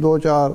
2-4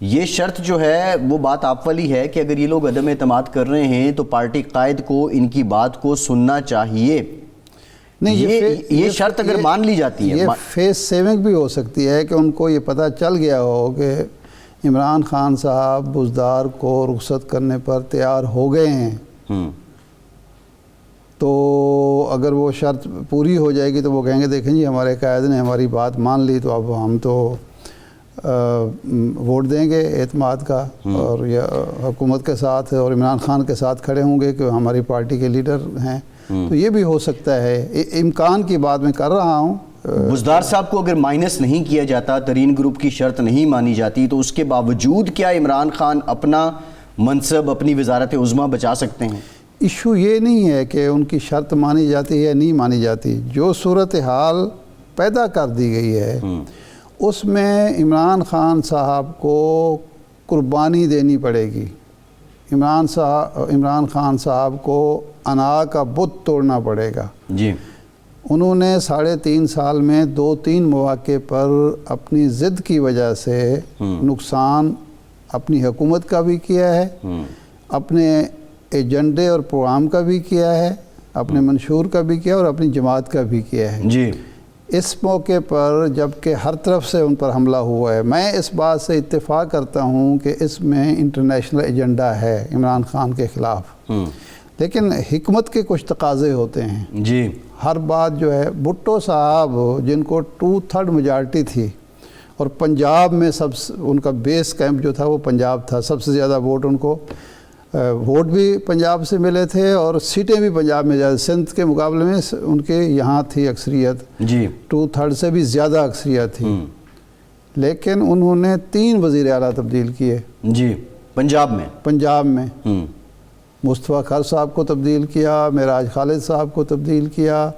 یہ شرط جو ہے وہ بات آپ والی ہے کہ اگر یہ لوگ عدم اعتماد کر رہے ہیں تو پارٹی قائد کو ان کی بات کو سننا چاہیے. نہیں, یہ شرط اگر مان لی جاتی ہے, یہ فیس سیونگ بھی ہو سکتی ہے کہ ان کو یہ پتہ چل گیا ہو کہ عمران خان صاحب بزدار کو رخصت کرنے پر تیار ہو گئے ہیں, تو اگر وہ شرط پوری ہو جائے گی تو وہ کہیں گے دیکھیں جی ہمارے قائد نے ہماری بات مان لی, تو اب ہم تو ووٹ دیں گے اعتماد کا, اور یہ حکومت کے ساتھ اور عمران خان کے ساتھ کھڑے ہوں گے کہ ہماری پارٹی کے لیڈر ہیں. تو یہ بھی ہو سکتا ہے, امکان کی بات میں کر رہا ہوں. بزدار صاحب کو اگر مائنس نہیں کیا جاتا, ترین گروپ کی شرط نہیں مانی جاتی, تو اس کے باوجود کیا عمران خان اپنا منصب, اپنی وزارت عظمیٰ بچا سکتے ہیں؟ ایشو یہ نہیں ہے کہ ان کی شرط مانی جاتی ہے یا نہیں مانی جاتی. جو صورتحال پیدا کر دی گئی ہے اس میں عمران خان صاحب کو قربانی دینی پڑے گی. عمران خان صاحب کو انا کا بت توڑنا پڑے گا. جی, انہوں نے 3.5 سال میں 2-3 مواقع پر اپنی ضد کی وجہ سے نقصان اپنی حکومت کا بھی کیا ہے, اپنے ایجنڈے اور پروگرام کا بھی کیا ہے, اپنے منشور کا بھی کیا اور اپنی جماعت کا بھی کیا ہے. جی, اس موقع پر جب کہ ہر طرف سے ان پر حملہ ہوا ہے, میں اس بات سے اتفاق کرتا ہوں کہ اس میں انٹرنیشنل ایجنڈا ہے عمران خان کے خلاف, لیکن حکمت کے کچھ تقاضے ہوتے ہیں. جی, ہر بات جو ہے, بھٹو صاحب جن کو 2/3 میجارٹی تھی اور پنجاب میں ان کا بیس کیمپ جو تھا وہ پنجاب تھا, سب سے زیادہ ووٹ ان کو ووٹ بھی پنجاب سے ملے تھے اور سیٹیں بھی پنجاب میں زیادہ, سندھ کے مقابلے میں ان کے یہاں تھی اکثریت, جی, 2/3 سے بھی زیادہ اکثریت تھی. لیکن انہوں نے 3 وزیر اعلیٰ تبدیل کیے. جی, پنجاب میں مصطفیٰ خر صاحب کو تبدیل کیا, معراج خالد صاحب کو تبدیل کیا,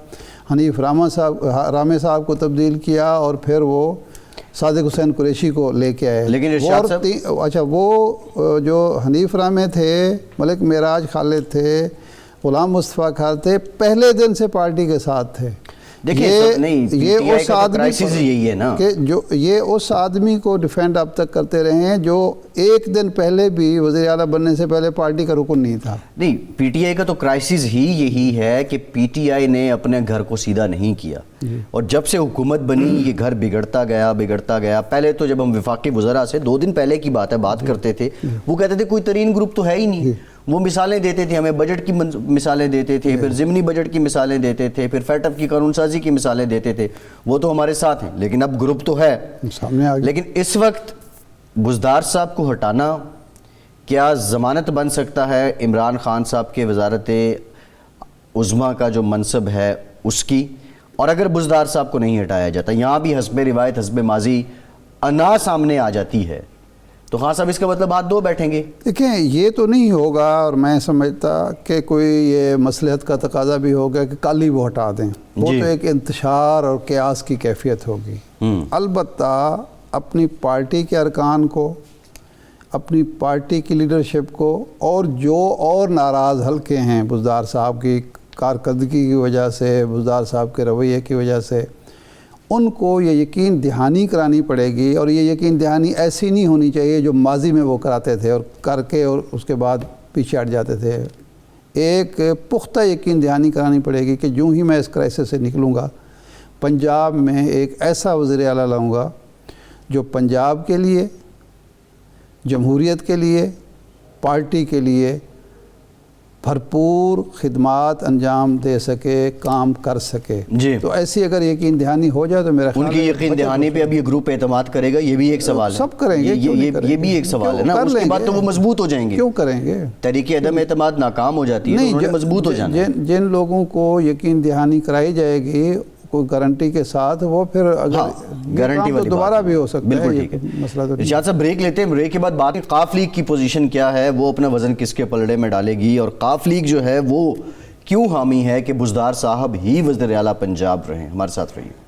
حنیف رامے صاحب کو تبدیل کیا, اور پھر وہ صادق حسین قریشی کو لے کے آئے. لیکن ارشاد صاحب, اچھا, وہ جو حنیف رامے تھے, ملک معراج خالد تھے, غلام مصطفیٰ خر تھے, پہلے دن سے پارٹی کے ساتھ تھے. دیکھیں یہ اس آدمی یہی ہے نا کہ جو یہ اس آدمی کو ڈیفینڈ اب تک کرتے رہے ہیں جو ایک دن پہلے بھی وزیر اعلیٰ بننے سے پہلے پارٹی کا رکن نہیں تھا. نہیں, پی ٹی آئی کا تو کرائسس ہی یہی ہے کہ پی ٹی آئی نے اپنے گھر کو سیدھا نہیں کیا, اور جب سے حکومت بنی یہ گھر بگڑتا گیا. پہلے تو جب ہم وفاقی وزراء سے 2 دن پہلے کی بات کرتے تھے, وہ کہتے تھے کوئی ترین گروپ تو ہے ہی نہیں. وہ مثالیں دیتے تھے, ہمیں بجٹ کی مثالیں دیتے تھے, پھر ضمنی بجٹ کی مثالیں دیتے تھے, پھر فیٹ اپ کی قانون سازی کی مثالیں دیتے تھے. وہ تو ہمارے ساتھ ہیں, لیکن اب گروپ تو ہے سامنے آ گیا. لیکن اس وقت بزدار صاحب کو ہٹانا کیا ضمانت بن سکتا ہے عمران خان صاحب کے وزارت عظمیٰ کا جو منصب ہے اس کی؟ اور اگر بزدار صاحب کو نہیں ہٹایا جاتا, یہاں بھی حسب روایت حسب ماضی انا سامنے آ جاتی ہے, تو خان صاحب اس کا مطلب ہاتھ دھو بیٹھیں گے؟ دیکھیں, یہ تو نہیں ہوگا, اور میں سمجھتا کہ کوئی یہ مصلحت کا تقاضا بھی ہوگا کہ کل ہی وہ ہٹا دیں. وہ تو ایک انتشار اور قیاس کی کیفیت ہوگی. البتہ اپنی پارٹی کے ارکان کو, اپنی پارٹی کی لیڈرشپ کو, اور جو اور ناراض حلقے ہیں بزدار صاحب کی کارکردگی کی وجہ سے, بزدار صاحب کے رویے کی وجہ سے, ان کو یہ یقین دہانی کرانی پڑے گی. اور یہ یقین دہانی ایسی نہیں ہونی چاہیے جو ماضی میں وہ کراتے تھے اور کر کے اور اس کے بعد پیچھے ہٹ جاتے تھے. ایک پختہ یقین دہانی کرانی پڑے گی کہ جو ہی میں اس کرائسس سے نکلوں گا, پنجاب میں ایک ایسا وزیر اعلیٰ لاؤں گا جو پنجاب کے لیے, جمہوریت کے لیے, پارٹی کے لیے بھرپور خدمات انجام دے سکے, کام کر سکے. جی, تو ایسی اگر یقین دہانی ہو جائے تو میرا خیال ان کی یقین دہانی پہ اب یہ گروپ اعتماد کرے گا, یہ بھی ایک سوال ہے. سب کریں گے, یہ بھی ایک سوال ہے نا, اس کے بعد تو وہ مضبوط ہو جائیں گے. کیوں کریں گے؟ تحریک عدم اعتماد ناکام ہو جاتی ہے تو انہوں نے مضبوط ہو جانا ہے. جن لوگوں کو یقین دہانی کرائی جائے گی کوئی گارنٹی کے ساتھ, وہ پھر گارنٹی والی دوبارہ بھی ہو سکتا ہے. بالکل ٹھیک ہے. مسئلہ تو ارشاد صاحب بریک لیتے ہیں, بریک کے بعد بات قاف لیگ کی پوزیشن کیا ہے, وہ اپنا وزن کس کے پلڑے میں ڈالے گی, اور قاف لیگ جو ہے وہ کیوں حامی ہے کہ بزدار صاحب ہی وزیر اعلیٰ پنجاب رہیں. ہمارے ساتھ رہیے.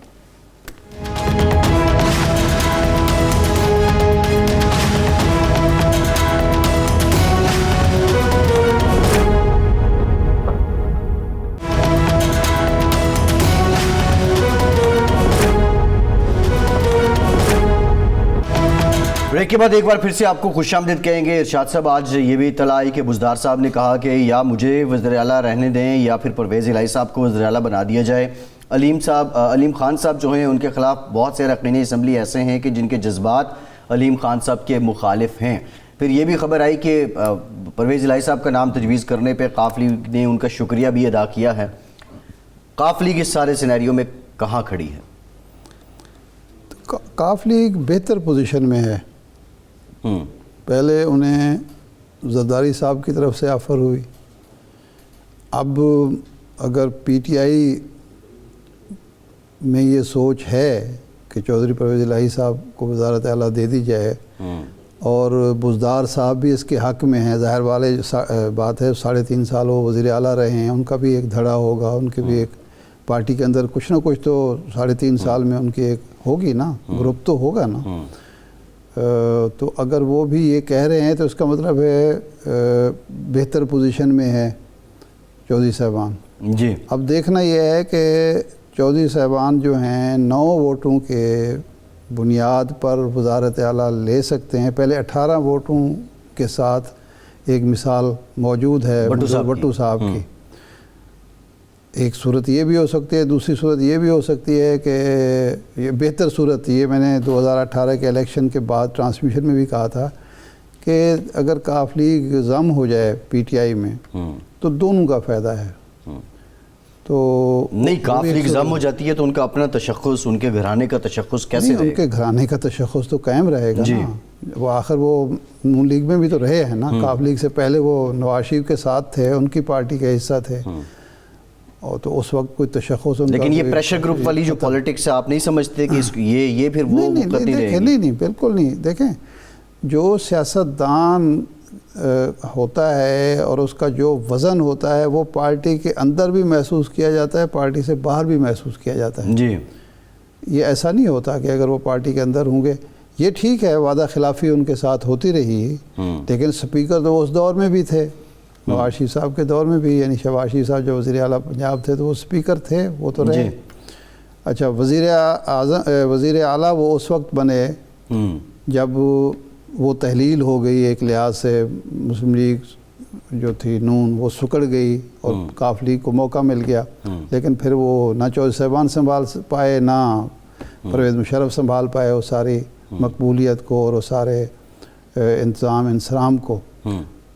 بریک کے بعد ایک بار پھر سے آپ کو خوش آمدید کہیں گے. ارشاد صاحب، آج یہ بھی اطلاع آئی کہ بزدار صاحب نے کہا کہ یا مجھے وزیر اعلیٰ رہنے دیں یا پھر پرویز الہی صاحب کو وزیر اعلیٰ بنا دیا جائے. علیم خان صاحب جو ہیں ان کے خلاف بہت سے اراکین اسمبلی ایسے ہیں کہ جن کے جذبات علیم خان صاحب کے مخالف ہیں. پھر یہ بھی خبر آئی کہ پرویز الہی صاحب کا نام تجویز کرنے پہ قاف لیگ نے ان کا شکریہ بھی ادا کیا ہے. قاف لیگ اس سارے سینیریو میں کہاں کھڑی ہے؟ قاف لیگ بہتر پوزیشن میں ہے. پہلے انہیں زرداری صاحب کی طرف سے آفر ہوئی. اب اگر پی ٹی آئی میں یہ سوچ ہے کہ چودھری پرویز الہی صاحب کو وزارت اعلیٰ دے دی جائے اور بزدار صاحب بھی اس کے حق میں ہیں، ظاہر والے بات ہے 3.5 سال وہ وزیر اعلیٰ رہے ہیں، ان کا بھی ایک دھڑا ہوگا، ان کے بھی ایک پارٹی کے اندر کچھ نہ کچھ تو 3.5 سال میں ان کی ایک ہوگی نا، گروپ تو ہوگا نا. تو اگر وہ بھی یہ کہہ رہے ہیں تو اس کا مطلب ہے بہتر پوزیشن میں ہے چودھری صاحبان. جی اب دیکھنا یہ ہے کہ چودھری صاحبان جو ہیں 9 ووٹوں کے بنیاد پر وزارت اعلیٰ لے سکتے ہیں. پہلے 18 ووٹوں کے ساتھ ایک مثال موجود ہے بٹو صاحب کی. ایک صورت یہ بھی ہو سکتی ہے، دوسری صورت یہ بھی ہو سکتی ہے کہ یہ بہتر صورت، یہ میں نے 2018 کے الیکشن کے بعد ٹرانسمیشن میں بھی کہا تھا کہ اگر قاف لیگ ضم ہو جائے پی ٹی آئی میں تو دونوں کا فائدہ ہے. تو نہیں، قاف لیگ ضم ہو جاتی ہے تو ان کا اپنا تشخص، ان کے گھرانے کا تشخص کیسے رہے گا؟ ان کے گھرانے کا تشخص تو قائم رہے گا نا. وہ آخر وہ نون لیگ میں بھی تو رہے ہیں نا. قاف لیگ سے پہلے وہ نواز شریف کے ساتھ تھے، ان کی پارٹی کا حصہ تھے، اور تو اس وقت کوئی تشخص ان کا. لیکن یہ پریشر گروپ والی جو پولیٹکس ہے، آپ نہیں سمجھتے کہ یہ پھر وہ وقت نہیں رہے گی؟ نہیں بالکل نہیں. دیکھیں، جو سیاستدان ہوتا ہے اور اس کا جو وزن ہوتا ہے وہ پارٹی کے اندر بھی محسوس کیا جاتا ہے، پارٹی سے باہر بھی محسوس کیا جاتا ہے. جی، یہ ایسا نہیں ہوتا کہ اگر وہ پارٹی کے اندر ہوں گے. یہ ٹھیک ہے، وعدہ خلافی ان کے ساتھ ہوتی رہی، لیکن سپیکر تو اس دور میں بھی تھے، نواز شریف صاحب کے دور میں بھی، یعنی شہباز شریف صاحب جو وزیر اعلیٰ پنجاب تھے تو وہ سپیکر تھے، وہ تو رہے. اچھا، وزیر اعلیٰ وہ اس وقت بنے جب وہ تحلیل ہو گئی ایک لحاظ سے، مسلم لیگ جو تھی نون وہ سکڑ گئی اور قاف لیگ کو موقع مل گیا. لیکن پھر وہ نہ چودھری صاحبان سنبھال پائے، نہ پرویز مشرف سنبھال پائے وہ ساری مقبولیت کو اور وہ سارے انتظام انصرام کو.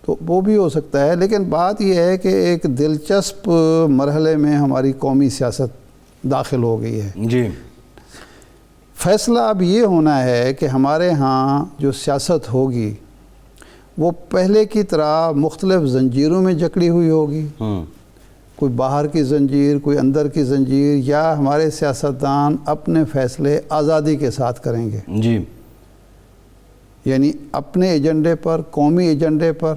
تو وہ بھی ہو سکتا ہے. لیکن بات یہ ہے کہ ایک دلچسپ مرحلے میں ہماری قومی سیاست داخل ہو گئی ہے. جی، فیصلہ اب یہ ہونا ہے کہ ہمارے ہاں جو سیاست ہوگی وہ پہلے کی طرح مختلف زنجیروں میں جکڑی ہوئی ہوگی، کوئی باہر کی زنجیر، کوئی اندر کی زنجیر، یا ہمارے سیاستدان اپنے فیصلے آزادی کے ساتھ کریں گے. جی، یعنی اپنے ایجنڈے پر، قومی ایجنڈے پر،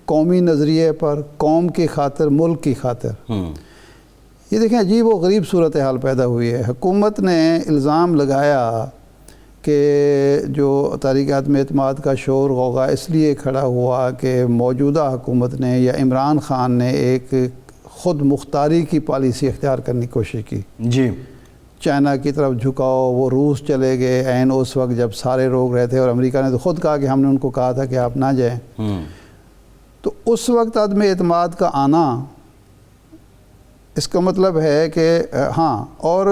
قومی نظریے پر، قوم کی خاطر، ملک کی خاطر. یہ دیکھیں عجیب و غریب صورتحال پیدا ہوئی ہے. حکومت نے الزام لگایا کہ جو تحریک عدم اعتماد کا شور غوغا اس لیے کھڑا ہوا کہ موجودہ حکومت نے یا عمران خان نے ایک خود مختاری کی پالیسی اختیار کرنے کی کوشش کی. جی، چائنا کی طرف جھکاؤ، وہ روس چلے گئے عین اس وقت جب سارے روک رہے تھے، اور امریکہ نے تو خود کہا کہ ہم نے ان کو کہا تھا کہ آپ نہ جائیں. تو اس وقت عدم اعتماد کا آنا، اس کا مطلب ہے کہ ہاں، اور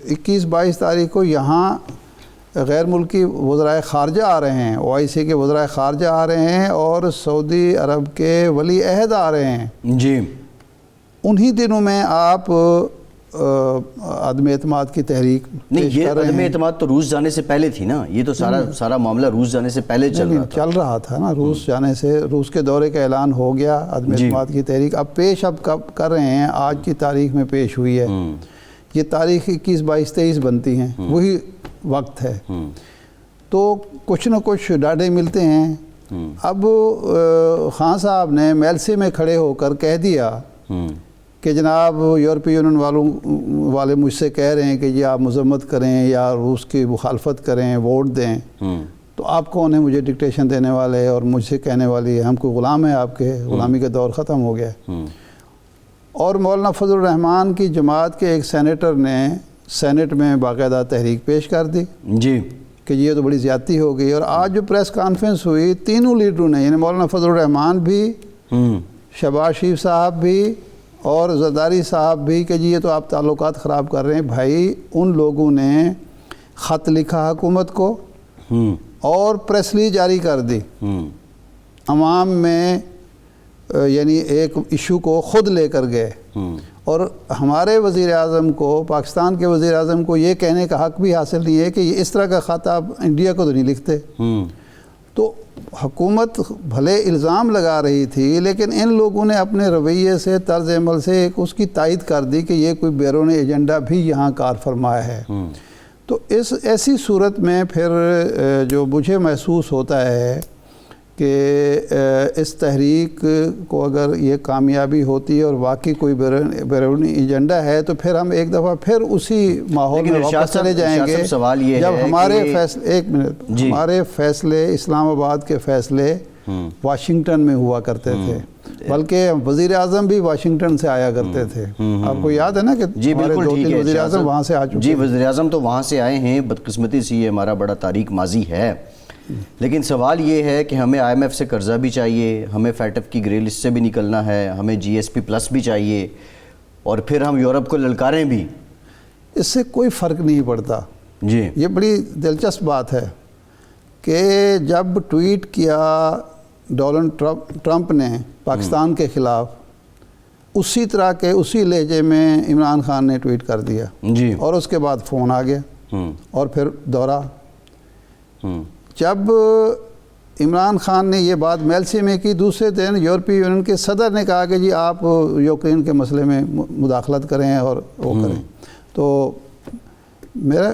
21-22 تاریخ کو یہاں غیر ملکی وزرائے خارجہ آ رہے ہیں، OIC کے وزرائے خارجہ آ رہے ہیں، اور سعودی عرب کے ولی عہد آ رہے ہیں. جی، انہی دنوں میں آپ عدم اعتماد کی تحریک نہیں، یہ عدم اعتماد تو روس جانے سے پہلے تھی نا. یہ تو سارا معاملہ روس جانے سے پہلے چل رہا تھا نا. روس جانے سے، روس کے دورے کا اعلان ہو گیا، عدم اعتماد کی تحریک اب کب کر رہے ہیں، آج کی تاریخ میں پیش ہوئی ہے. یہ تاریخ 21, 22, 23 بنتی ہیں، وہی وقت ہے. تو کچھ نہ کچھ ڈاڈے ملتے ہیں. اب خان صاحب نے میلسی میں کھڑے ہو کر کہہ دیا کہ جناب یورپی یونین والے مجھ سے کہہ رہے ہیں کہ جی آپ مذمت کریں یا روس کی مخالفت کریں، ووٹ دیں، تو آپ کون ہیں مجھے ڈکٹیشن دینے والے اور مجھ سے کہنے والی ہم کوئی غلام ہیں آپ کے؟ غلامی کا دور ختم ہو گیا. اور مولانا فضل الرحمان کی جماعت کے ایک سینیٹر نے سینٹ میں باقاعدہ تحریک پیش کر دی. جی، کہ یہ تو بڑی زیادتی ہو گئی. اور آج جو پریس کانفرنس ہوئی تینوں لیڈروں نے یعنی مولانا فضل الرحمان بھی, شہباز شریف صاحب بھی اور زرداری صاحب بھی کہ جی یہ تو آپ تعلقات خراب کر رہے ہیں. بھائی ان لوگوں نے خط لکھا حکومت کو اور پریس ریلیز جاری کر دی, عوام میں یعنی ایک ایشو کو خود لے کر گئے. اور ہمارے وزیر اعظم کو, پاکستان کے وزیر اعظم کو یہ کہنے کا حق بھی حاصل نہیں ہے کہ یہ اس طرح کا خط آپ انڈیا کو تو نہیں لکھتے. تو حکومت بھلے الزام لگا رہی تھی لیکن ان لوگوں نے اپنے رویے سے, طرز عمل سے اس کی تائید کر دی کہ یہ کوئی بیرون ایجنڈا بھی یہاں کار فرمایا ہے. تو ایسی صورت میں پھر جو مجھے محسوس ہوتا ہے کہ اس تحریک کو اگر یہ کامیابی ہوتی ہے اور واقعی کوئی بیرونی ایجنڈا ہے تو پھر ہم ایک دفعہ پھر اسی ماحول میں واپس چلے جائیں گے. جب ہمارے فیصلے, ایک منٹ, ہمارے فیصلے اسلام آباد کے فیصلے واشنگٹن میں ہوا کرتے تھے, بلکہ وزیر اعظم بھی واشنگٹن سے آیا کرتے تھے. آپ کو یاد ہے نا کہ جی بالکل ٹھیک ہے, وزیر اعظم وہاں سے آ چکے. جی وزیر اعظم تو وہاں سے آئے ہیں, بدقسمتی سے یہ ہمارا بڑا تاریک ماضی ہے. لیکن سوال یہ ہے کہ ہمیں آئی ایم ایف سے قرضہ بھی چاہیے, ہمیں فیٹف کی گرے لسٹ سے بھی نکلنا ہے, ہمیں جی ایس پی پلس بھی چاہیے, اور پھر ہم یورپ کو للکاریں بھی. اس سے کوئی فرق نہیں پڑتا. جی یہ بڑی دلچسپ بات ہے کہ جب ٹویٹ کیا ڈونلڈ ٹرمپ نے پاکستان کے خلاف, اسی طرح کے اسی لہجے میں عمران خان نے ٹویٹ کر دیا. جی اور اس کے بعد فون آ گیا اور پھر دورہ. جب عمران خان نے یہ بات میلسی میں کی, دوسرے دن یورپی یونین کے صدر نے کہا کہ جی آپ یوکرین کے مسئلے میں مداخلت کریں اور وہ کریں. تو میرا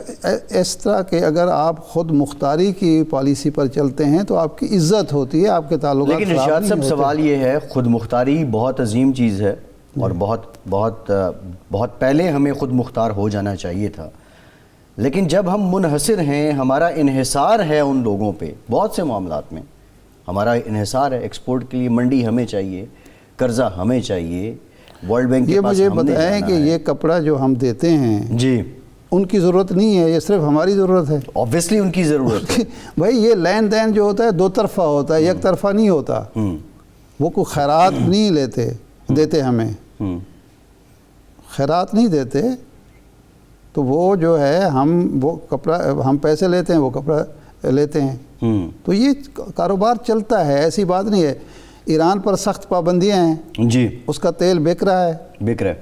اس طرح کہ اگر آپ خود مختاری کی پالیسی پر چلتے ہیں تو آپ کی عزت ہوتی ہے, آپ کے تعلقات. لیکن ارشاد صاحب سوال یہ ہے, خود مختاری بہت عظیم چیز ہے اور بہت پہلے ہمیں خود مختار ہو جانا چاہیے تھا. لیکن جب ہم منحصر ہیں, ہمارا انحصار ہے ان لوگوں پہ, بہت سے معاملات میں ہمارا انحصار ہے. ایکسپورٹ کے لیے منڈی ہمیں چاہیے, قرضہ ہمیں چاہیے, ورلڈ بینک کے پاس. یہ مجھے بتائیں کہ یہ کپڑا جو ہم دیتے ہیں جی ان کی ضرورت نہیں ہے, یہ صرف ہماری ضرورت ہے. اوبویسلی ان کی ضرورت ہے. بھائی یہ لین دین جو ہوتا ہے دو طرفہ ہوتا ہے, ایک طرفہ نہیں ہوتا. وہ کوئی خیرات نہیں دیتے ہمیں, خیرات نہیں دیتے. تو وہ جو ہے وہ کپڑا, ہم پیسے لیتے ہیں, وہ کپڑا لیتے ہیں. تو یہ کاروبار چلتا ہے, ایسی بات نہیں ہے. ایران پر سخت پابندیاں ہیں جی, اس کا تیل بک رہا ہے.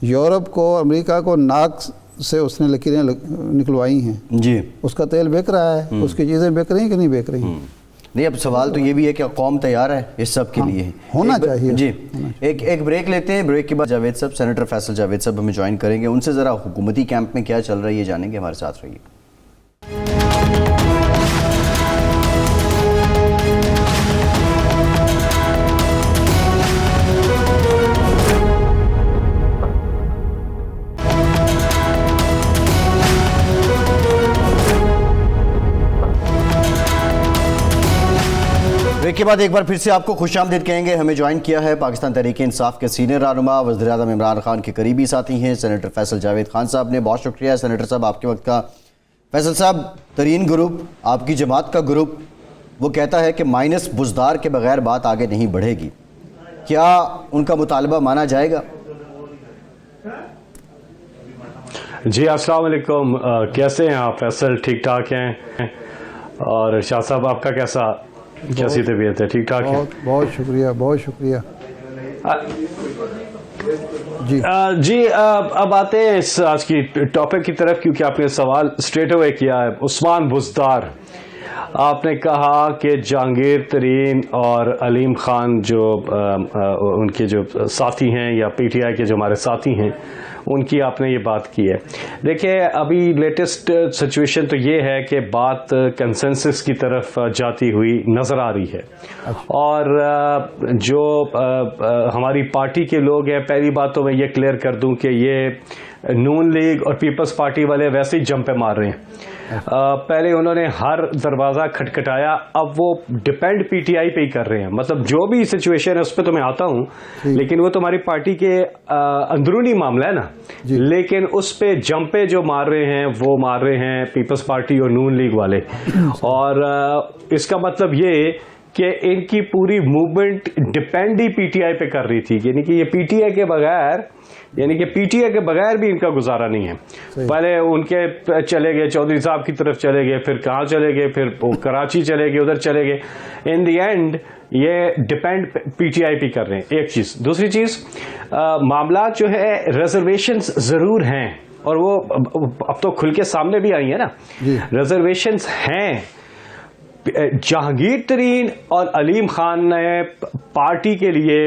یورپ کو, امریکہ کو ناک سے اس نے لکیریں نکلوائی ہیں جی, اس کا تیل بک رہا ہے. اس کی چیزیں بک رہی ہیں کہ نہیں بک رہی ہیں؟ نہیں. اب سوال تو یہ بھی ہے کہ قوم تیار ہے اس سب کے لیے, ہونا چاہیے. جی ایک بریک لیتے ہیں. بریک کے بعد جاوید صاحب, سینیٹر فیصل جاوید صاحب ہمیں جوائن کریں گے. ان سے ذرا حکومتی کیمپ میں کیا چل رہا ہے یہ جانیں گے. ہمارے ساتھ رہیے. بریک کے بعد ایک بار پھر سے آپ کو خوش آمدید کہیں گے. ہمیں جوائن کیا ہے پاکستان تحریک انصاف کے سینئر رہنما, وزیر اعظم عمران خان کے قریبی ساتھی ہیں سینیٹر فیصل جاوید خان صاحب نے. بہت شکریہ سینیٹر صاحب آپ کے وقت کا. فیصل صاحب, ترین گروپ, آپ کی جماعت کا گروپ, وہ کہتا ہے کہ مائنس بزدار کے بغیر بات آگے نہیں بڑھے گی. کیا ان کا مطالبہ مانا جائے گا؟ جی السلام علیکم, کیسے ہیں آپ فیصل؟ ٹھیک ٹھاک ہیں. اور شاہ صاحب آپ کا کیسی طبیعت ہے؟ ٹھیک ٹھاک ہے. بہت شکریہ, بہت شکریہ. جی اب آتے ہیں اس آج کی ٹاپک کی طرف, کیونکہ آپ نے سوال اسٹریٹ اوے کیا ہے. عثمان بزدار, آپ نے کہا کہ جہانگیر ترین اور علیم خان جو ان کے جو ساتھی ہیں یا پی ٹی آئی کے جو ہمارے ساتھی ہیں ان کی آپ نے یہ بات کی ہے. دیکھیں ابھی لیٹسٹ سچویشن تو یہ ہے کہ بات کنسنسس کی طرف جاتی ہوئی نظر آ رہی ہے. اور جو ہماری پارٹی کے لوگ ہیں, پہلی بات تو میں یہ کلیئر کر دوں کہ یہ نون لیگ اور پیپلز پارٹی والے ویسے ہی جم پہ مار رہے ہیں. پہلے انہوں نے ہر دروازہ کھٹکھٹایا، اب وہ ڈپینڈ پی ٹی آئی پہ ہی کر رہے ہیں. مطلب جو بھی سچویشن ہے اس پہ تو میں آتا ہوں، لیکن وہ تمہاری پارٹی کے اندرونی معاملہ ہے نا. لیکن اس پہ جمپے جو مار رہے ہیں وہ مار رہے ہیں پیپلز پارٹی اور نون لیگ والے. اور اس کا مطلب یہ کہ ان کی پوری movement depend he P T I پہ کر رہی تھی. یعنی کہ یہ پی ٹی آئی کے بغیر، یعنی کہ پی ٹی آئی کے بغیر بھی ان کا گزارا نہیں ہے. پہلے ان کے چلے گئے چودھری صاحب کی طرف چلے گئے، پھر کہاں چلے گئے، پھر کراچی چلے گئے، ادھر چلے گئے. ان دی اینڈ یہ ڈپینڈ پی ٹی آئی پہ کر رہے ہیں. ایک چیز. دوسری چیز، معاملات جو ہے ریزرویشنز ضرور ہیں، اور وہ اب تو کھل کے سامنے بھی آئی ہیں نا. ریزرویشنز ہیں. جہانگیر ترین اور علیم خان نے پارٹی کے لیے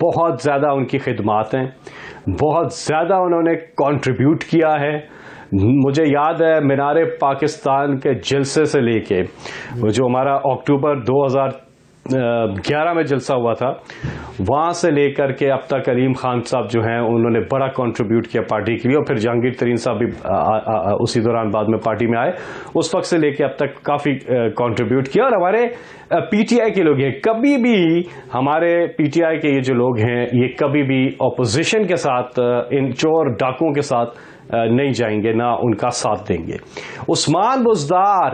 بہت زیادہ ان کی خدمات ہیں، بہت زیادہ انہوں نے کنٹریبیوٹ کیا ہے. مجھے یاد ہے مینار پاکستان کے جلسے سے لے کے جو ہمارا اکتوبر 2011 میں جلسہ ہوا تھا، وہاں سے لے کر کے اب تک علیم خان صاحب جو ہیں انہوں نے بڑا کنٹریبیوٹ کیا پارٹی کے لیے. اور پھر جہانگیر ترین صاحب بھی اسی دوران بعد میں پارٹی میں آئے. اس وقت سے لے کے اب تک کافی کنٹریبیوٹ کیا. اور ہمارے پی ٹی آئی کے لوگ ہیں، کبھی بھی ہمارے پی ٹی آئی کے یہ جو لوگ ہیں یہ کبھی بھی اپوزیشن کے ساتھ، ان چور ڈاکوؤں کے ساتھ نہیں جائیں گے، نہ ان کا ساتھ دیں گے. عثمان بزدار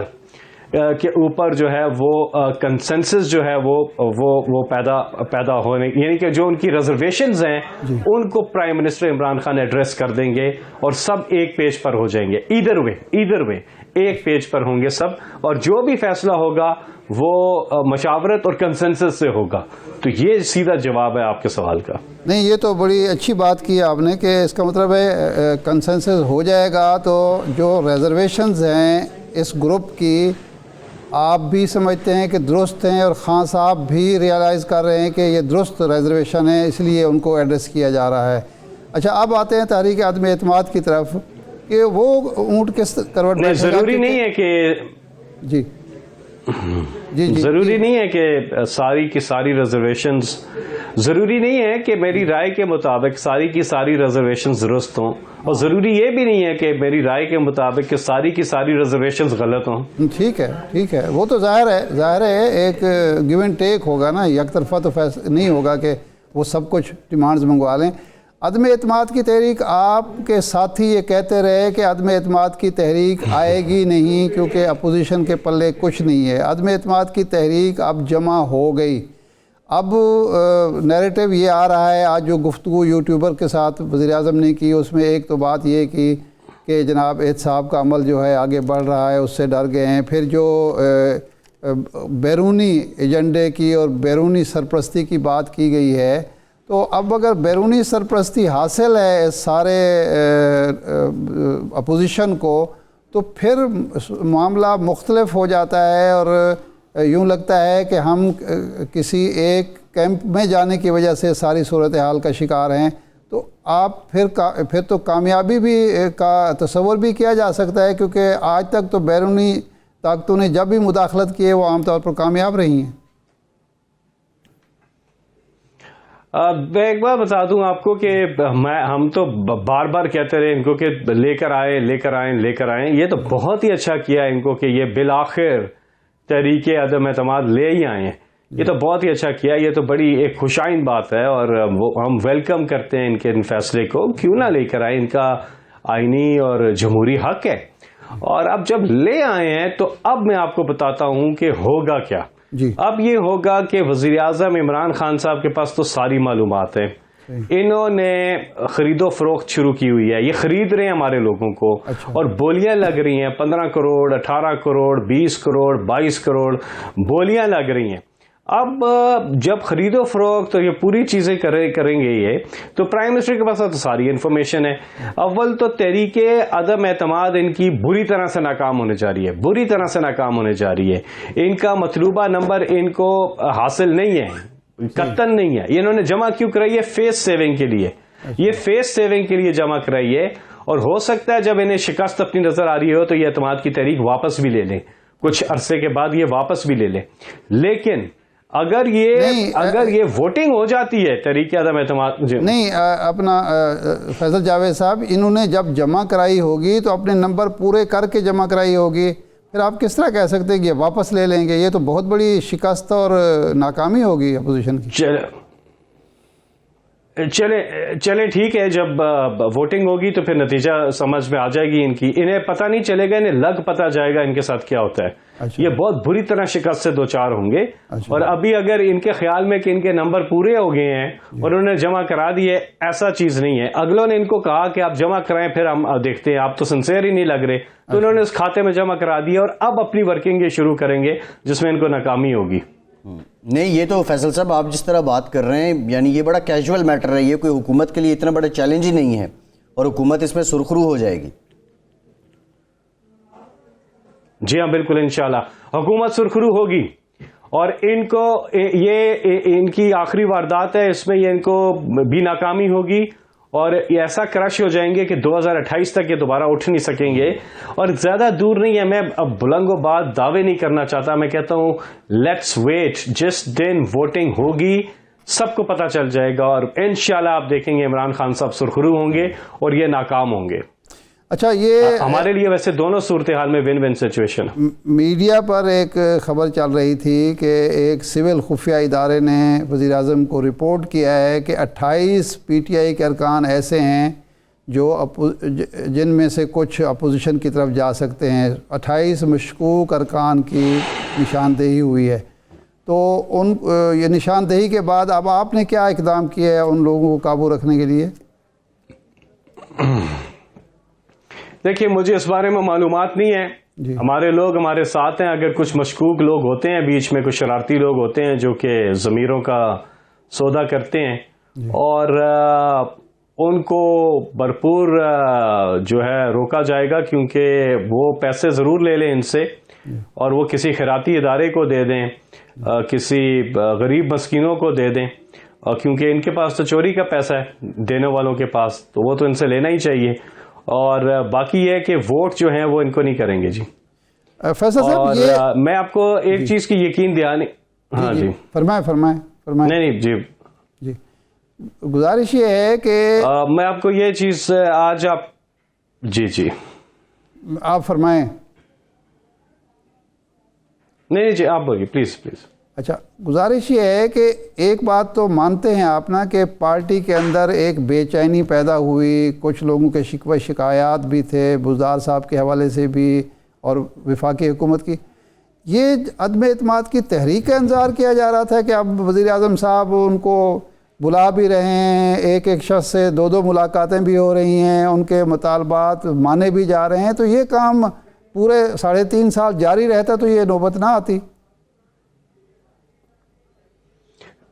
کے اوپر جو ہے وہ کنسنسس جو ہے وہ پیدا ہونے، یعنی کہ جو ان کی ریزرویشنز ہیں ان کو prime minister Imran Khan address کر دیں گے اور سب ایک پیج پر ہو جائیں گے. ایدر وے ایک پیج پر ہوں گے سب، اور جو بھی فیصلہ ہوگا وہ مشاورت اور کنسنسس سے ہوگا. تو یہ سیدھا جواب ہے آپ کے سوال کا. نہیں، یہ تو بڑی اچھی بات کی آپ نے کہ اس کا مطلب ہے کنسنسس ہو جائے گا. تو جو ریزرویشنز ہیں اس گروپ کی، آپ بھی سمجھتے ہیں کہ درست ہیں، اور خان صاحب بھی ریئلائز کر رہے ہیں کہ یہ درست ریزرویشن ہے، اس لیے ان کو ایڈریس کیا جا رہا ہے. اچھا، اب آتے ہیں تحریک عدم اعتماد کی طرف کہ وہ اونٹ کس کروٹ نہیں، ضروری نہیں ہے کہ جی ضروری نہیں ہے کہ ساری کی ساری ریزرویشنز، ضروری نہیں ہے کہ میری رائے کے مطابق ساری کی ساری ریزرویشنز درست ہوں، اور ضروری یہ بھی نہیں ہے کہ میری رائے کے مطابق کہ ساری کی ساری ریزرویشنز غلط ہوں. ٹھیک ہے، وہ تو ظاہر ہے ایک گیو اینڈ ٹیک ہوگا نا، یک طرفہ تو نہیں ہوگا کہ وہ سب کچھ ڈیمانڈز منگوا لیں. عدم اعتماد کی تحریک، آپ کے ساتھی یہ کہتے رہے کہ عدم اعتماد کی تحریک آئے گی نہیں کیونکہ اپوزیشن کے پلے کچھ نہیں ہے. عدم اعتماد کی تحریک اب جمع ہو گئی. اب نیریٹو یہ آ رہا ہے، آج جو گفتگو یوٹیوبر کے ساتھ وزیر اعظم نے کی، اس میں ایک تو بات یہ کی کہ جناب احتساب کا عمل جو ہے آگے بڑھ رہا ہے، اس سے ڈر گئے ہیں. پھر جو بیرونی ایجنڈے کی اور بیرونی سرپرستی کی بات کی گئی ہے، تو اب اگر بیرونی سرپرستی حاصل ہے سارے اپوزیشن کو، تو پھر معاملہ مختلف ہو جاتا ہے، اور یوں لگتا ہے کہ ہم کسی ایک کیمپ میں جانے کی وجہ سے ساری صورتحال کا شکار ہیں. تو آپ پھر تو کامیابی بھی کا تصور بھی کیا جا سکتا ہے، کیونکہ آج تک تو بیرونی طاقتوں نے جب بھی مداخلت کی ہے وہ عام طور پر کامیاب رہی ہیں. میں ایک بار بتا دوں آپ کو کہ ہم تو بار بار کہتے رہے ان کو کہ لے کر آئیں. یہ تو بہت ہی اچھا کیا ان کو کہ یہ بالآخر تحریک عدم اعتماد لے ہی آئے ہیں. یہ تو بہت ہی اچھا کیا. یہ تو بڑی ایک خوشائن بات ہے، اور ہم ویلکم کرتے ہیں ان کے فیصلے کو. کیوں نہ لے کر آئیں، ان کا آئینی اور جمہوری حق ہے. اور اب جب لے آئے ہیں تو اب میں آپ کو بتاتا ہوں کہ ہوگا کیا. اب یہ ہوگا کہ وزیر اعظم عمران خان صاحب کے پاس تو ساری معلومات ہیں. انہوں نے خرید و فروخت شروع کی ہوئی ہے، یہ خرید رہے ہیں ہمارے لوگوں کو. اور بولیاں لگ رہی ہیں، 15 کروڑ 18 کروڑ 20 کروڑ 22 کروڑ بولیاں لگ رہی ہیں. اب جب خرید و فروخت یہ پوری چیزیں کریں گے یہ، تو پرائم منسٹر کے پاس تو ساری انفارمیشن ہے. اول تو تحریک عدم اعتماد ان کی بری طرح سے ناکام ہونے جا رہی ہے. ان کا مطلوبہ نمبر ان کو حاصل نہیں ہے، قطعاً نہیں ہے. انہوں نے جمع کیوں کرائی ہے؟ فیس سیونگ کے لیے. یہ فیس سیونگ کے لیے جمع کرائی ہے، اور ہو سکتا ہے جب انہیں شکست اپنی نظر آ رہی ہو تو یہ اعتماد کی تحریک واپس بھی لے لیں، کچھ عرصے کے بعد یہ واپس بھی لے لیں. لیکن اگر یہ ووٹنگ ہو جاتی ہے تحریک عدم اعتماد نہیں اپنا فیصل جاوید صاحب، انہوں نے جب جمع کرائی ہوگی تو اپنے نمبر پورے کر کے جمع کرائی ہوگی، پھر آپ کس طرح کہہ سکتے ہیں کہ یہ واپس لے لیں گے؟ یہ تو بہت بڑی شکست اور ناکامی ہوگی اپوزیشن کی۔ چلیں ٹھیک ہے، جب ووٹنگ ہوگی تو پھر نتیجہ سمجھ میں آ جائے گی ان کی، انہیں پتہ نہیں چلے گا، انہیں لگ پتہ جائے گا ان کے ساتھ کیا ہوتا ہے۔ یہ بہت بری طرح شکست سے دو چار ہوں گے، اور ابھی اگر ان کے خیال میں کہ ان کے نمبر پورے ہو گئے ہیں اور انہوں نے جمع کرا دیے، ایسا چیز نہیں ہے۔ اگلوں نے ان کو کہا کہ آپ جمع کرائیں، پھر ہم دیکھتے ہیں، آپ تو سنسیئر ہی نہیں لگ رہے، تو انہوں نے اس کھاتے میں جمع کرا دیا اور اب اپنی ورکنگ یہ شروع کریں گے جس میں ان کو ناکامی ہوگی۔ نہیں، یہ تو فیصل صاحب آپ جس طرح بات کر رہے ہیں، یعنی یہ بڑا کیجول میٹر ہے، یہ کوئی حکومت کے لیے اتنا بڑا چیلنج ہی نہیں ہے، اور حکومت اس میں سرخرو ہو جائے گی۔ جی ہاں بالکل، انشاءاللہ حکومت سرخرو ہوگی، اور ان کو یہ ان کی آخری واردات ہے، اس میں یہ ان کو بھی ناکامی ہوگی، اور یہ ایسا کرش ہو جائیں گے کہ 2028 تک یہ دوبارہ اٹھ نہیں سکیں گے۔ اور زیادہ دور نہیں ہے، میں اب بلند و بات دعوے نہیں کرنا چاہتا، میں کہتا ہوں لیٹس ویٹ، جس دن ووٹنگ ہوگی سب کو پتہ چل جائے گا، اور انشاءاللہ آپ دیکھیں گے عمران خان صاحب سرخرو ہوں گے اور یہ ناکام ہوں گے۔ اچھا، یہ ہمارے لیے ویسے دونوں صورتحال میں ون ون سچویشن۔ میڈیا پر ایک خبر چل رہی تھی کہ ایک سول خفیہ ادارے نے وزیر اعظم کو رپورٹ کیا ہے کہ 28 پی ٹی آئی کے ارکان ایسے ہیں جو جن میں سے کچھ اپوزیشن کی طرف جا سکتے ہیں، 28 مشکوک ارکان کی نشاندہی ہوئی ہے۔ تو یہ نشاندہی کے بعد اب آپ نے کیا اقدام کیا ہے ان لوگوں کو قابو رکھنے کے لیے؟ دیکھیے، مجھے اس بارے میں معلومات نہیں ہے، ہمارے لوگ ہمارے ساتھ ہیں، اگر کچھ مشکوک لوگ ہوتے ہیں بیچ میں، کچھ شرارتی لوگ ہوتے ہیں جو کہ ضمیروں کا سودا کرتے ہیں، اور ان کو بھرپور جو ہے روکا جائے گا، کیونکہ وہ پیسے ضرور لے لیں ان سے، اور وہ کسی خیراتی ادارے کو دے دیں، کسی غریب مسکینوں کو دے دیں، کیونکہ ان کے پاس تو چوری کا پیسہ ہے دینے والوں کے پاس، تو وہ تو ان سے لینا ہی چاہیے۔ اور باقی یہ کہ ووٹ جو ہیں وہ ان کو نہیں کریں گے۔ جی فیصل صاحب، اور میں آپ کو ایک چیز کی یقین دلانے، ہاں جی فرمائیں۔ نہیں جی، گزارش یہ ہے کہ میں آپ کو یہ چیز آج آپ جی آپ فرمائیں۔ نہیں جی آپ بولیے، پلیز۔ اچھا، گزارش یہ ہے کہ ایک بات تو مانتے ہیں آپ نا کہ پارٹی کے اندر ایک بے چینی پیدا ہوئی، کچھ لوگوں کے شکوے شکایات بھی تھے بزدار صاحب کے حوالے سے بھی اور وفاقی حکومت کی، یہ عدم اعتماد کی تحریک کا انتظار کیا جا رہا تھا کہ اب وزیر اعظم صاحب ان کو بلا بھی رہے ہیں، ایک شخص سے 2 ملاقاتیں بھی ہو رہی ہیں، ان کے مطالبات مانے بھی جا رہے ہیں، تو یہ کام پورے 3.5 سال جاری رہتا تو یہ نوبت نہ آتی؟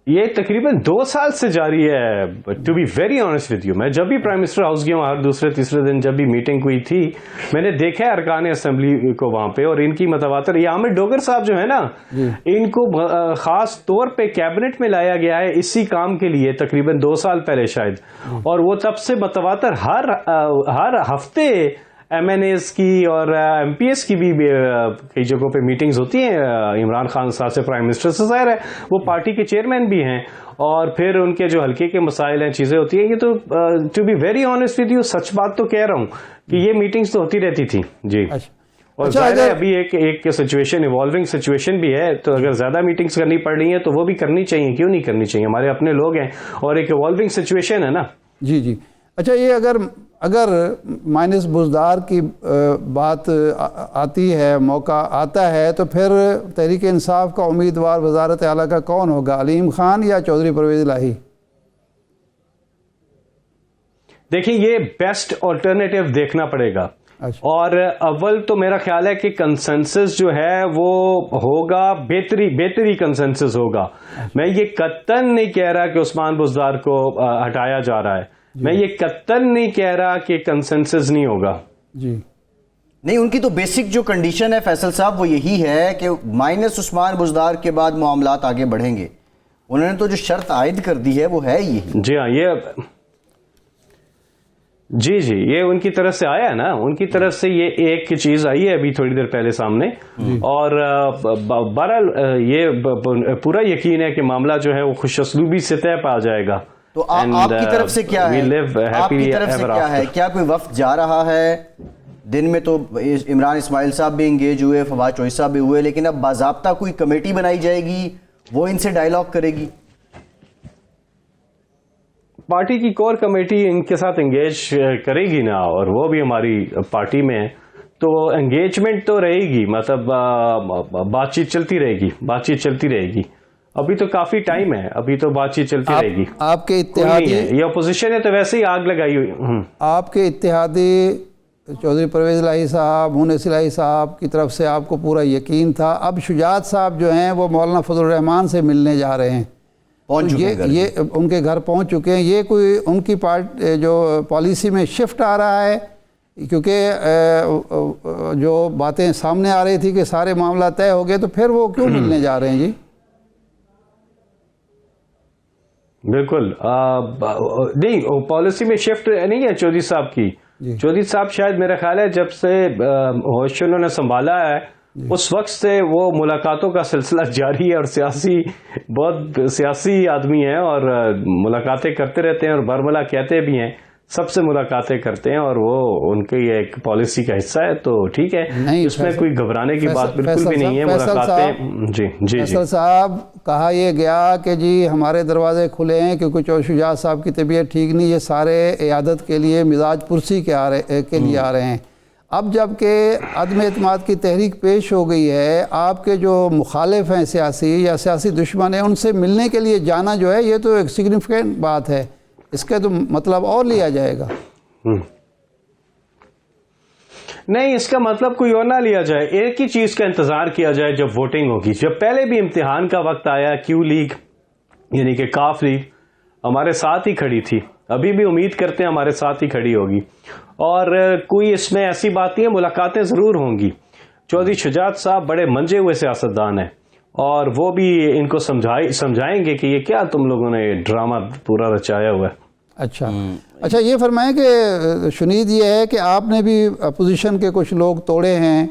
یہ تقریباً 2 سال سے جاری ہے، to be very honest with you. میں جب بھی پرائم منسٹر ہاؤس گیا ہوں، ہر دوسرے تیسرے دن جب بھی میٹنگ ہوئی تھی، میں نے دیکھا ہے ارکان اسمبلی کو وہاں پہ، اور ان کی متواتر، یہ عامر ڈوگر صاحب جو ہے نا، ان کو خاص طور پہ کیبنٹ میں لایا گیا ہے اسی کام کے لیے، تقریباً 2 سال پہلے شاید، اور وہ تب سے متواتر ہر ہفتے ایم این ایز کی اور ایم پی ایس کی بھی کئی جگہوں پہ میٹنگز ہوتی ہیں عمران خان صاحب سے، پرائم منسٹر سے۔ ظاہر ہے وہ پارٹی کے چیئرمین بھی ہیں، اور پھر ان کے جو ہلکے کے مسائل ہیں، چیزیں ہوتی ہیں، یہ تو to be very honest with you سچ بات تو کہہ رہا ہوں کہ یہ میٹنگز تو ہوتی رہتی تھی۔ جی، اور ظاہر ہے ابھی ایک سچویشن ایوالونگ سچویشن بھی ہے، تو اگر زیادہ میٹنگز کرنی پڑ رہی ہیں تو وہ بھی کرنی چاہیے، کیوں نہیں کرنی چاہیے، ہمارے اپنے لوگ ہیں اور ایک ایوالونگ سچویشن ہے نا۔ جی، اچھا، یہ اگر مائنس بزدار کی بات آتی ہے، موقع آتا ہے، تو پھر تحریک انصاف کا امیدوار وزارت اعلیٰ کا کون ہوگا، علیم خان یا چودھری پرویز الہی؟ دیکھیں، یہ بیسٹ آلٹرنیٹیو دیکھنا پڑے گا، اور اول تو میرا خیال ہے کہ کنسنسس جو ہے وہ ہوگا، بہتری کنسنسس ہوگا۔ میں یہ قطعاً نہیں کہہ رہا کہ عثمان بزدار کو ہٹایا جا رہا ہے، میں یہ قطعاً نہیں کہہ رہا کہ کنسنسس نہیں ہوگا۔ جی نہیں، ان کی تو بیسک جو کنڈیشن ہے فیصل صاحب وہ یہی ہے کہ مائنس عثمان بزدار کے بعد معاملات آگے بڑھیں گے، انہوں نے تو جو شرط عائد کر دی ہے وہ ہے یہی۔ جی ہاں، جی جی یہ ان کی طرف سے آیا ہے نا, ان کی طرف سے یہ ایک چیز آئی ہے ابھی تھوڑی دیر پہلے سامنے, اور بہرحال یہ پورا یقین ہے کہ معاملہ جو ہے وہ خوش اسلوبی سے طے پہ آ جائے گا. تو آپ کی طرف سے کیا ہے, آپ کی طرف سے کیا ہے, کیا کوئی وفد جا رہا ہے؟ دن میں تو عمران اسماعیل صاحب بھی انگیج ہوئے, فواد چوہدری صاحب بھی ہوئے, لیکن اب باضابطہ کوئی کمیٹی بنائی جائے گی, وہ ان سے ڈائیلاگ کرے گی؟ پارٹی کی کور کمیٹی ان کے ساتھ انگیج کرے گی نا, اور وہ بھی ہماری پارٹی میں ہے, تو انگیجمنٹ تو رہے گی, مطلب بات چیت چلتی رہے گی, بات چیت چلتی رہے گی. ابھی تو کافی ٹائم ہے, ابھی تو بات چیت چلتی رہے گی. آپ کے اتحادی, یہ اپوزیشن ہے تو ویسے ہی آگ لگائی ہوئی. آپ کے اتحادی چودھری پرویز الہی صاحب, مونس الہی صاحب کی طرف سے آپ کو پورا یقین تھا. اب شجاعت صاحب جو ہیں وہ مولانا فضل الرحمان سے ملنے جا رہے ہیں, یہ ان کے گھر پہنچ چکے ہیں. یہ کوئی ان کی جو پالیسی میں شفٹ آ رہا ہے؟ کیونکہ جو باتیں سامنے آ رہی تھی کہ سارے معاملہ طے ہو گئے, تو پھر وہ کیوں ملنے جا رہے ہیں جی؟ بالکل نہیں, پالیسی میں شفٹ نہیں ہے چودھری صاحب کی. چودھری صاحب شاید میرا خیال ہے جب سے ہوش انہوں نے سنبھالا ہے اس وقت سے وہ ملاقاتوں کا سلسلہ جاری ہے, اور بہت سیاسی آدمی ہیں, اور ملاقاتیں کرتے رہتے ہیں, اور برملا کہتے بھی ہیں, سب سے ملاقاتیں کرتے ہیں, اور وہ ان کی ایک پالیسی کا حصہ ہے. تو ٹھیک ہے, اس میں کوئی گھبرانے کی بات بالکل بھی نہیں ہے. ملاقاتیں جی جی فیصل صاحب, کہا یہ گیا کہ جی ہمارے دروازے کھلے ہیں کیونکہ چودھری شجاعت صاحب کی طبیعت ٹھیک نہیں, یہ سارے عیادت کے لیے مزاج پرسی کے لیے آ رہے ہیں. اب جب کہ عدم اعتماد کی تحریک پیش ہو گئی ہے, آپ کے جو مخالف ہیں سیاسی یا سیاسی دشمن ہیں, ان سے ملنے کے لیے جانا جو ہے یہ تو ایک سگنیفیکنٹ بات ہے, اس کا تو مطلب اور لیا جائے گا. نہیں, اس کا مطلب کوئی اور نہ لیا جائے. ایک ہی چیز کا انتظار کیا جائے جب ووٹنگ ہوگی. جب پہلے بھی امتحان کا وقت آیا, کیو لیگ یعنی کہ کاف لیگ ہمارے ساتھ ہی کھڑی تھی, ابھی بھی امید کرتے ہیں ہمارے ساتھ ہی کھڑی ہوگی, اور کوئی اس میں ایسی بات نہیں ہے, ملاقاتیں ضرور ہوں گی. چودھری شجاعت صاحب بڑے منجے ہوئے سیاستدان ہیں, اور وہ بھی ان کو سمجھائیں گے کہ یہ کیا تم لوگوں نے ڈرامہ پورا رچایا ہوا ہے. اچھا یہ فرمائیں کہ شنید یہ ہے کہ آپ نے بھی اپوزیشن کے کچھ لوگ توڑے ہیں,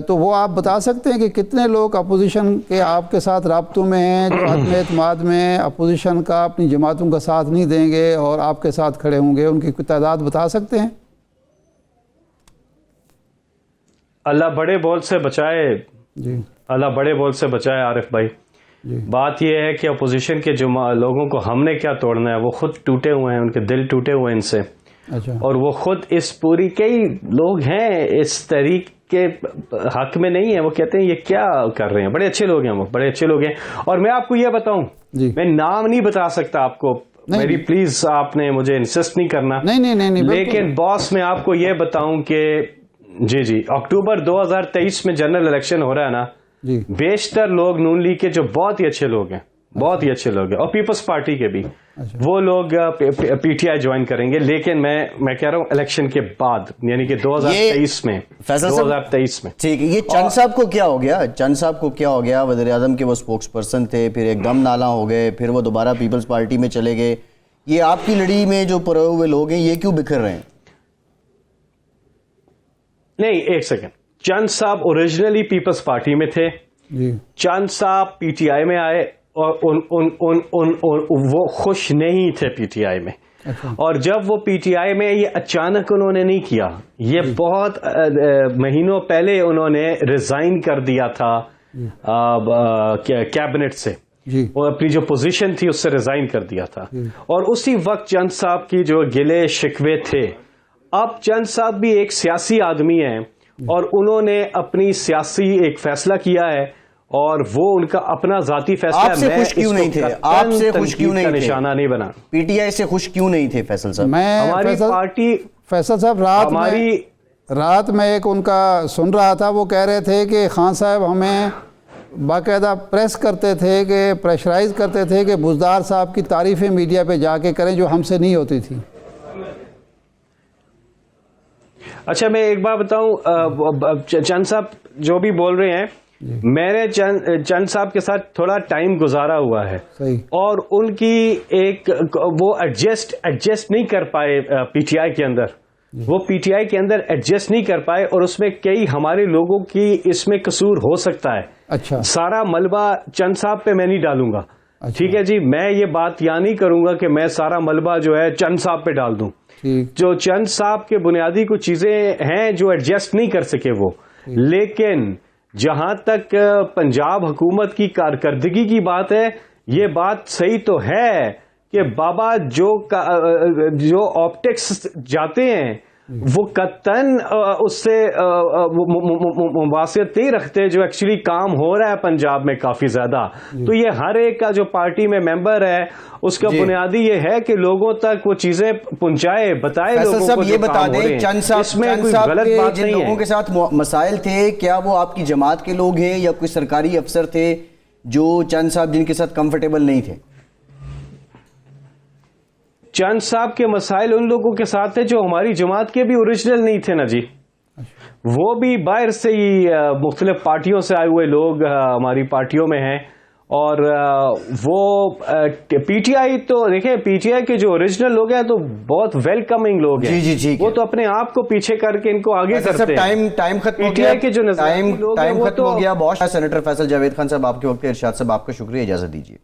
تو وہ آپ بتا سکتے ہیں کہ کتنے لوگ اپوزیشن کے آپ کے ساتھ رابطوں میں ہیں جو عدم اعتماد میں اپوزیشن کا اپنی جماعتوں کا ساتھ نہیں دیں گے اور آپ کے ساتھ کھڑے ہوں گے, ان کی کوئی تعداد بتا سکتے ہیں؟ اللہ بڑے بول سے بچائے جی, اللہ بڑے بول سے بچائے عارف بھائی. بات یہ ہے کہ اپوزیشن کے جو لوگوں کو ہم نے کیا توڑنا ہے, وہ خود ٹوٹے ہوئے ہیں, ان کے دل ٹوٹے ہوئے ہیں ان سے, اور وہ خود اس پوری کئی لوگ ہیں اس تحریک کے حق میں نہیں ہیں. وہ کہتے ہیں یہ کیا کر رہے ہیں, بڑے اچھے لوگ ہیں, وہ بڑے اچھے لوگ ہیں. اور میں آپ کو یہ بتاؤں, میں نام نہیں بتا سکتا آپ کو, میری پلیز آپ نے مجھے انسسٹ نہیں کرنا, لیکن باس میں آپ کو یہ بتاؤں کہ جی اکتوبر 2023 میں جنرل الیکشن ہو رہا ہے نا, بیشتر لوگ نون لیگ کے جو بہت ہی اچھے لوگ ہیں, بہت ہی اچھے لوگ ہیں, اور پیپلز پارٹی کے بھی, وہ لوگ پی ٹی آئی جوائن کریں گے. لیکن میں کہہ رہا ہوں الیکشن کے بعد, یعنی کہ 2023 میں. ٹھیک ہے, یہ چند صاحب کو کیا ہو گیا, چند صاحب کو کیا ہو گیا؟ وزیر اعظم کے وہ اسپوکس پرسن تھے, پھر ایک دم نالا ہو گئے, پھر وہ دوبارہ پیپلز پارٹی میں چلے گئے. یہ آپ کی لڑی میں جو پڑے ہوئے لوگ ہیں, یہ کیوں بکھر رہے ہیں؟ نہیں, ایک سیکنڈ, چند صاحب اوریجنلی پیپلز پارٹی میں تھے, چند صاحب پی ٹی آئی میں آئے, اور وہ خوش نہیں تھے پی ٹی آئی میں, اور جب وہ پی ٹی آئی میں, یہ اچانک انہوں نے نہیں کیا, یہ بہت مہینوں پہلے انہوں نے ریزائن کر دیا تھا کیبنٹ سے, اور اپنی جو پوزیشن تھی اس سے ریزائن کر دیا تھا, اور اسی وقت چند صاحب کی جو گلے شکوے تھے. اب چند صاحب بھی ایک سیاسی آدمی ہیں, اور انہوں نے اپنی سیاسی ایک فیصلہ کیا ہے, اور وہ ان کا اپنا ذاتی فیصلہ ہے. آپ سے خوش کیوں نہیں تھے, آپ سے خوش کیوں نہیں تھے, نشانہ نہیں بنا, پی ٹی آئی سے خوش کیوں نہیں تھے فیصل صاحب؟ ہماری پارٹی, فیصل صاحب رات میں ایک ان کا سن رہا تھا, وہ کہہ رہے تھے کہ خان صاحب ہمیں باقاعدہ پریس کرتے تھے, کہ پریشرائز کرتے تھے کہ بزدار صاحب کی تعریفیں میڈیا پہ جا کے کریں جو ہم سے نہیں ہوتی تھی. اچھا میں ایک بات بتاؤں, چند صاحب جو بھی بول رہے ہیں, میں نے چند صاحب کے ساتھ تھوڑا ٹائم گزارا ہوا ہے صحیح. اور ان کی ایک وہ ایڈجسٹ نہیں کر پائے پی ٹی آئی کے اندر. وہ پی ٹی آئی کے اندر ایڈجسٹ نہیں کر پائے اور اس میں کئی ہمارے لوگوں کی اس میں قصور ہو سکتا ہے. اچھا. سارا ملبہ چند صاحب پہ میں نہیں ڈالوں گا. ٹھیک ہے جی, میں یہ بات یہ نہیں کروں گا کہ میں سارا ملبہ جو ہے چند صاحب پہ ڈال دوں. جو چند صاحب کے بنیادی کچھ چیزیں ہیں جو ایڈجسٹ نہیں کر سکے وہ, لیکن جہاں تک پنجاب حکومت کی کارکردگی کی بات ہے, یہ بات صحیح تو ہے کہ بابا جو آپٹکس جاتے ہیں وہ قطعاً اس سے مواصلت نہیں رکھتے جو ایکچولی کام ہو رہا ہے پنجاب میں کافی زیادہ. تو یہ ہر ایک کا جو پارٹی میں ممبر ہے اس کا بنیادی یہ ہے کہ لوگوں تک وہ چیزیں پہنچائے, بتائے لوگوں کو یہ بتا دیں چند صاحب جن لوگوں کے ساتھ مسائل تھے, کیا وہ آپ کی جماعت کے لوگ ہیں یا کوئی سرکاری افسر تھے جو چند صاحب جن کے ساتھ کمفرٹیبل نہیں تھے؟ چند صاحب کے مسائل ان لوگوں کے ساتھ تھے جو ہماری جماعت کے بھی اوریجنل نہیں تھے نا جی. وہ بھی باہر سے ہی مختلف پارٹیوں سے آئے ہوئے لوگ ہماری پارٹیوں میں ہیں. اور وہ پی ٹی آئی تو دیکھیں, پی ٹی آئی کے جو اوریجنل لوگ ہیں تو بہت ویلکمنگ لوگ ہیں. وہ تو اپنے آپ کو پیچھے کر کے ان کو آگے کرتے ہیں. ٹائم ختم پی ٹی آئی کے جو ٹائم ختم ہو گیا. بہت سینیٹر فیصل جاوید خان صاحب آپ کے وقت, ارشاد صاحب آپ کا شکریہ, اجازت دیجیے.